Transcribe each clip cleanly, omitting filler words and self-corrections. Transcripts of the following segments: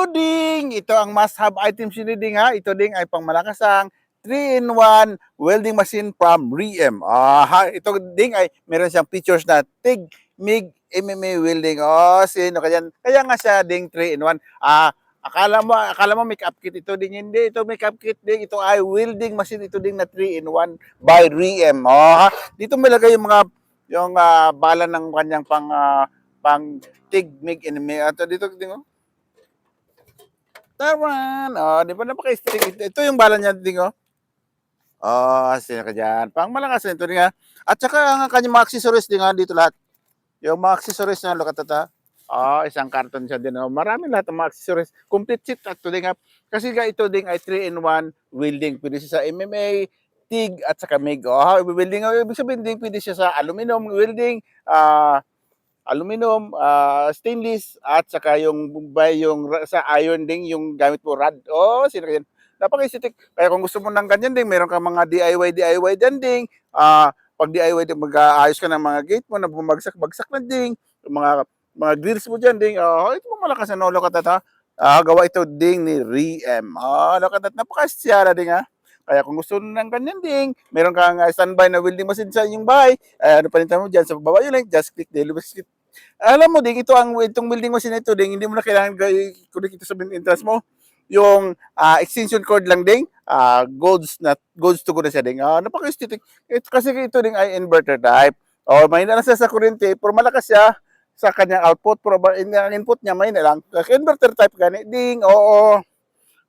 Ding! Ito ang must-have items ni Ding ha. Ito Ding ay pangmalakasang 3-in-1 welding machine from REM. Ito Ding ay meron siyang features na TIG, MIG, MMA welding. Sino ka dyan? Kaya nga siya Ding 3-in-1. Akala mo make-up kit ito Ding. Hindi, ito make-up kit Ding. Ito ay welding machine ito Ding na 3-in-1 by REM. Dito may lagay yung bala ng kanyang pang TIG, MIG, MMA. At dito Ding Taran! Di ba napaka-strict? Ito yung bala niya, Ding, oh. Sino ka dyan? Pang malakas ito, Ding, ha? At saka ang kanyang mga accessories, Ding, ha? Dito lahat. Yung mga accessories na lokatata. Isang karton siya din. Marami lahat ng mga accessories. Complete set at Ding, ha? Kasi ito, Ding, ay 3-in-1 welding. Pwede siya sa MMA, TIG, at saka MIG. Welding, ibig sabihin, Ding, pwede siya sa aluminum welding, aluminum, stainless, at saka yung sa iron ding, yung gamit mo rod. Sino yan? Napaka-aesthetic. Kaya kung gusto mo ng ganyan ding, meron kang mga DIY dyan ding. Pag DIY ding, mag-aayos ka ng mga gate mo na bumagsak-bagsak na ding. Yung mga grills mo dyan ding. Ito mo malakas na nolo katata. Gawa ito ding ni REM. Lokatat, napaka-astyara ding ha. Kaya kung gusto ng ganyan ding, meron kang standby na welding machine sa inyong bahay, ano pa rin mo dyan sa baba yung link, just click the illustrated. Alam mo ding, itong welding machine na ito ding, hindi mo na kailangan connect ito sa main entrance mo. Yung extension cord lang ding, golds to go na siya ding. Napaka-aesthetic. Kasi ito ding ay inverter type. May na lang siya sa kuryente, pero malakas siya sa kanyang output, pero ang input niya may na lang. Inverter type gani ding, oo.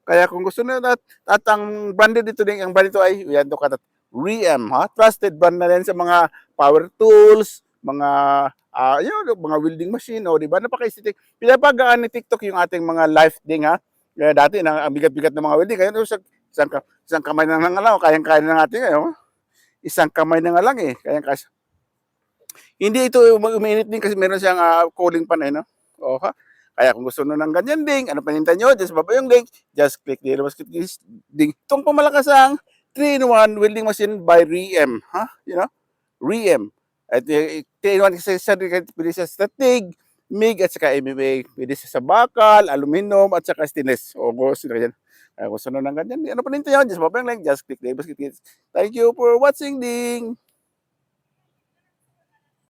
Kaya kung gusto na at ang branded dito din, ang brand ito ay yan to katat REM, ha? Trusted brand na rin sa mga power tools, mga mga welding machine, di ba? Napaka-aesthetic. Pinapagaan ni TikTok yung ating mga life ding, ha? Dati ang bigat-bigat ng mga welding, kaya isang kamay na nga lang, kayang-kaya na natin ngayon. Isang kamay na nga lang kayang-kaya. Hindi ito uminit din kasi meron siyang cooling pan no? Ha? Kaya kung gusto nyo ng ganyan ding, ano panintan nyo, just baba yung link, just click the basket ding. Itong pamalakas 3-in-1 welding machine by REM. REM. At 3-in-1 pwede siya sa TIG, MIG, at saka MMA. Pwede siya sa bakal, aluminum, at saka stainless. Gusto nyo yan. Kaya kung gusto nyo ng ganyan, ano panintan nyo, just baba yung link, just click the basket. Thank you for watching ding.